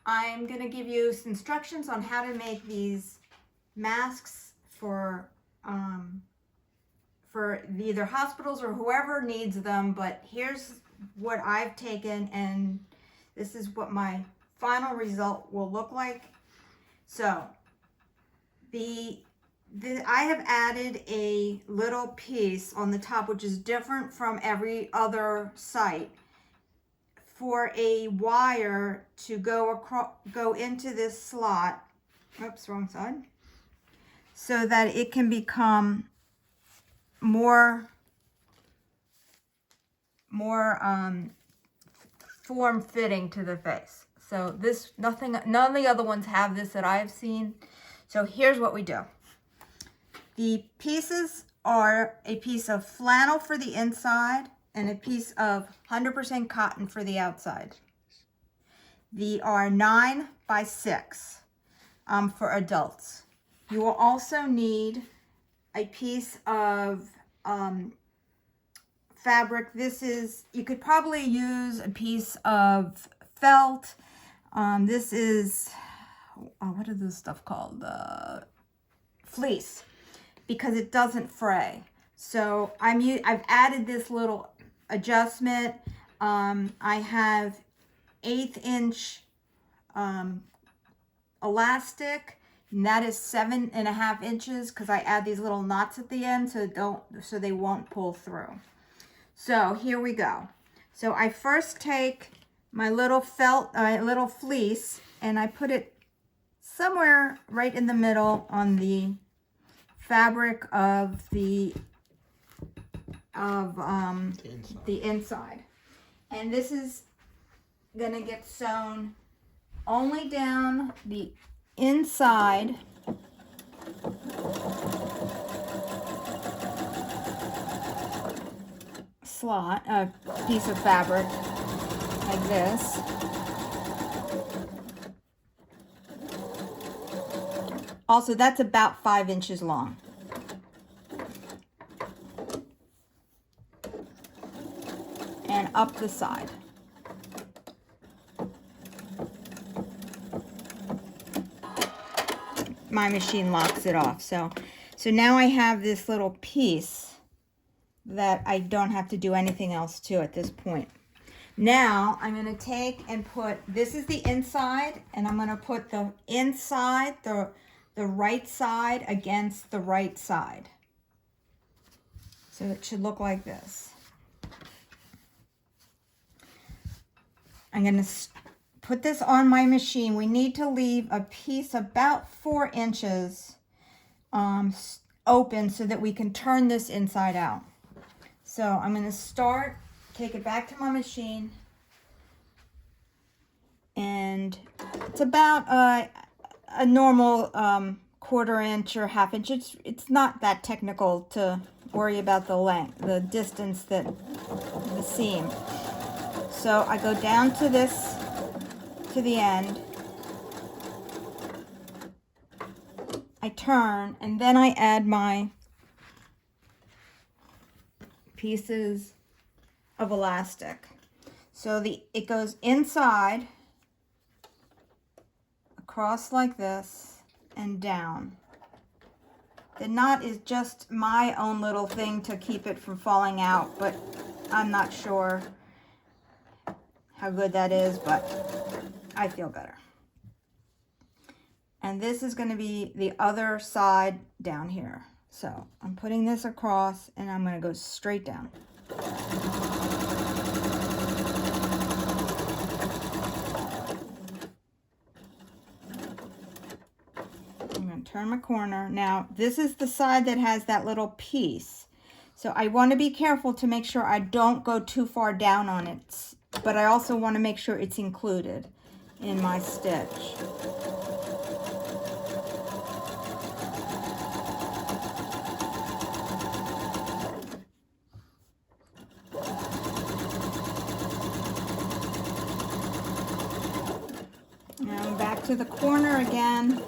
I'm gonna give you some instructions on how to make these masks for either hospitals or whoever needs them, but here's what I've taken, and this is what my final result will look like. So I have added a little piece on the top, which is different from every other site, for a wire to go into this slot. Oops, wrong side. So that it can become more form fitting to the face. So this, none of the other ones have this that I have seen. So here's what we do. The pieces are a piece of flannel for the inside and a piece of 100% cotton for the outside. They are 9 by 6 for adults. You will also need a piece of fabric. You could probably use a piece of felt. This is, what is this stuff called? Fleece, because it doesn't fray. So I've added this little adjustment. I have 1/8 inch elastic, and that is 7.5 inches, because I add these little knots at the end so they won't pull through. So here we go. So I first take my little little fleece, and I put it somewhere right in the middle on the fabric of the inside. And this is gonna get sewn only down the inside slot, a piece of fabric like this. Also, that's about 5 inches long. And up the side. My machine locks it off. So now I have this little piece that I don't have to do anything else to at this point. Now I'm going to take and put, this is the inside, and I'm going to put the inside, the right side against the right side. So it should look like this. I'm going to put this on my machine. We need to leave a piece about 4 inches open so that we can turn this inside out. So I'm going to take it back to my machine, and it's about a normal 1/4 inch or 1/2 inch. It's not that technical to worry about the length, the distance, that the seam. So I go down to the end, I turn, and then I add my pieces of elastic. So it goes inside, across like this, and down. The knot is just my own little thing to keep it from falling out, but I'm not sure how good that is, but I feel better. And this is going to be the other side down here. So I'm putting this across, and I'm going to go straight down. I'm going to turn my corner. Now, this is the side that has that little piece. So I want to be careful to make sure I don't go too far down on it, but I also want to make sure it's included in my stitch. Now I'm back to the corner again.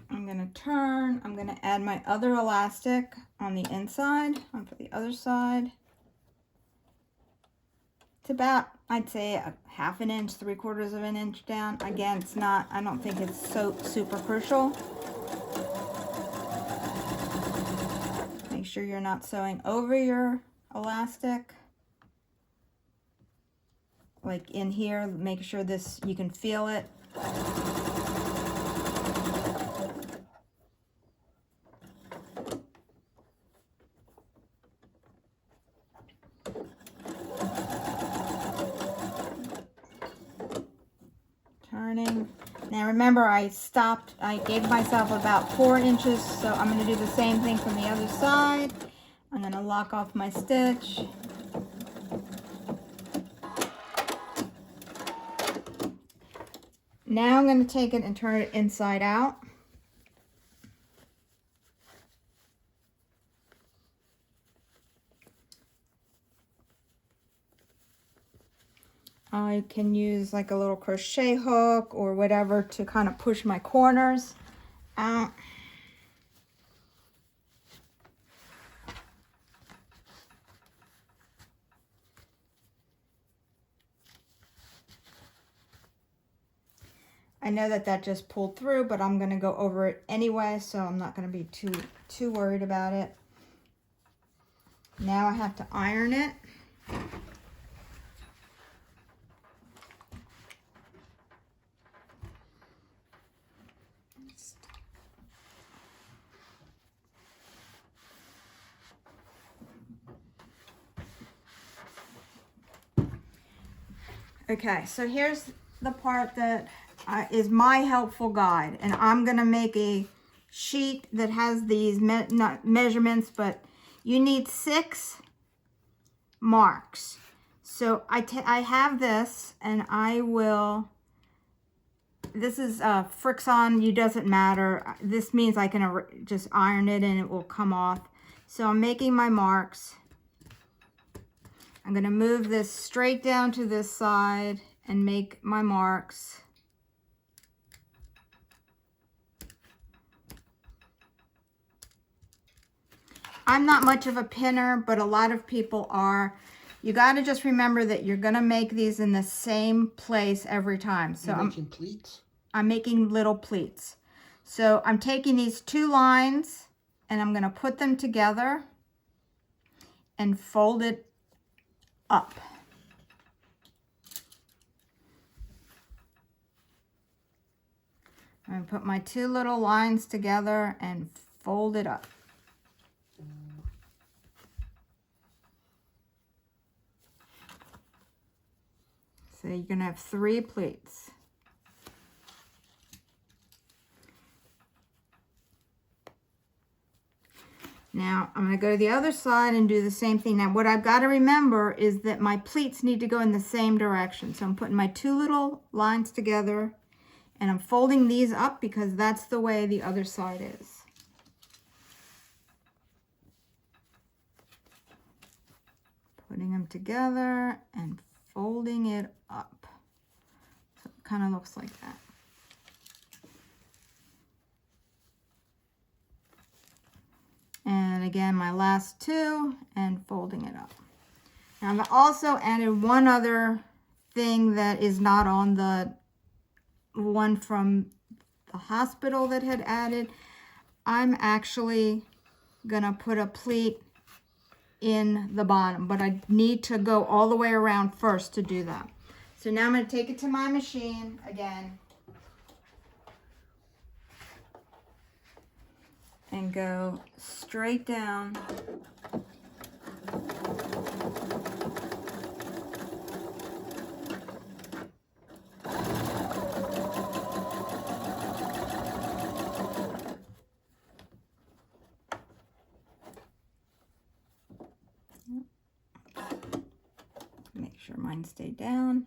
I'm going to turn. I'm going to add my other elastic on the inside, onto the other side. It's about, I'd say, a 1/2 inch, 3/4 of an inch down. Again, it's not, I don't think it's so super crucial. Make sure you're not sewing over your elastic. Like in here, make sure this, you can feel it. Turning. Now remember, I stopped, I gave myself about 4 inches, so I'm going to do the same thing from the other side. I'm going to lock off my stitch. Now I'm going to take it and turn it inside out. I can use like a little crochet hook or whatever to kind of push my corners out. I know that that just pulled through, but I'm going to go over it anyway, so I'm not going to be too worried about it. Now I have to iron it. Okay, so here's the part that is my helpful guide, and I'm gonna make a sheet that has these not measurements, but you need 6 marks. So I have this, and I will, this is Frixon, you doesn't matter. This means I can just iron it and it will come off. So I'm making my marks. I'm going to move this straight down to this side and make my marks. I'm not much of a pinner, but a lot of people are. You got to just remember that you're going to make these in the same place every time. So You're making pleats? I'm making little pleats. So I'm taking these 2 lines and I'm going to put them together and fold it up. I'm going to put my 2 little lines together and fold it up. So you're going to have 3 pleats. Now, I'm going to go to the other side and do the same thing. Now, what I've got to remember is that my pleats need to go in the same direction. So I'm putting my 2 little lines together, and I'm folding these up because that's the way the other side is. Putting them together and folding it up. So it kind of looks like that. And again, my last 2 and folding it up. Now I've also added one other thing that is not on the one from the hospital that had added. I'm actually gonna put a pleat in the bottom, but I need to go all the way around first to do that. So now I'm gonna take it to my machine again and go straight down. Make sure mine stay down.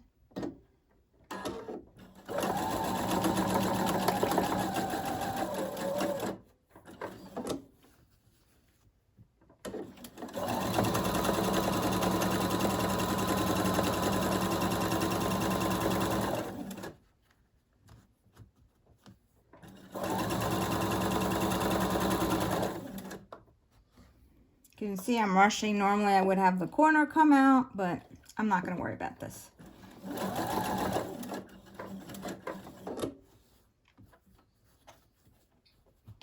You can see I'm rushing. Normally I would have the corner come out, but I'm not going to worry about this.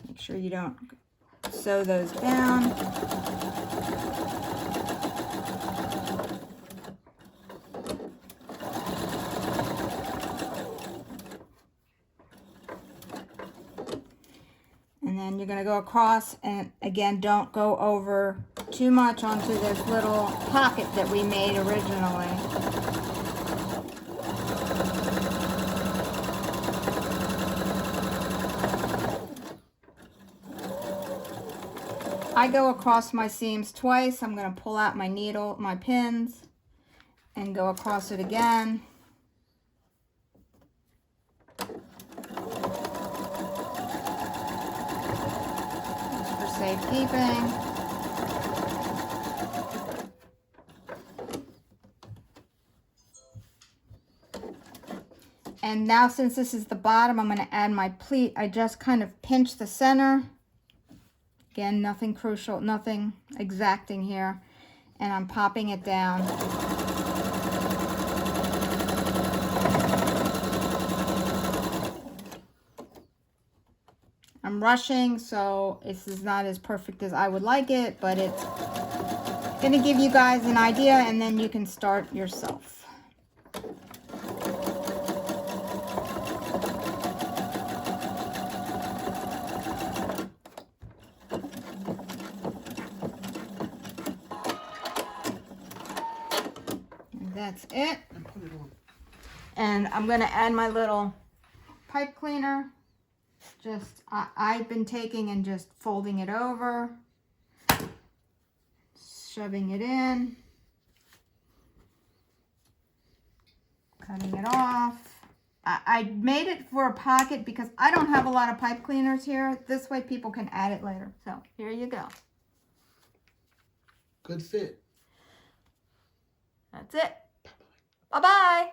Make sure you don't sew those down. And then you're going to go across, and again, don't go over too much onto this little pocket that we made originally. I go across my seams twice. I'm going to pull out my needle, my pins, and go across it again. Safekeeping. And now, since this is the bottom, I'm going to add my pleat. I just kind of pinch the center. Again, nothing crucial, nothing exacting here. And I'm popping it down. I'm rushing, so this is not as perfect as I would like it, but it's going to give you guys an idea, and then you can start yourself. And that's it. And I'm going to add my little pipe cleaner. Just, I've been taking and just folding it over, shoving it in, cutting it off. I made it for a pocket because I don't have a lot of pipe cleaners here. This way people can add it later. So here you go. Good fit. That's it. Bye-bye.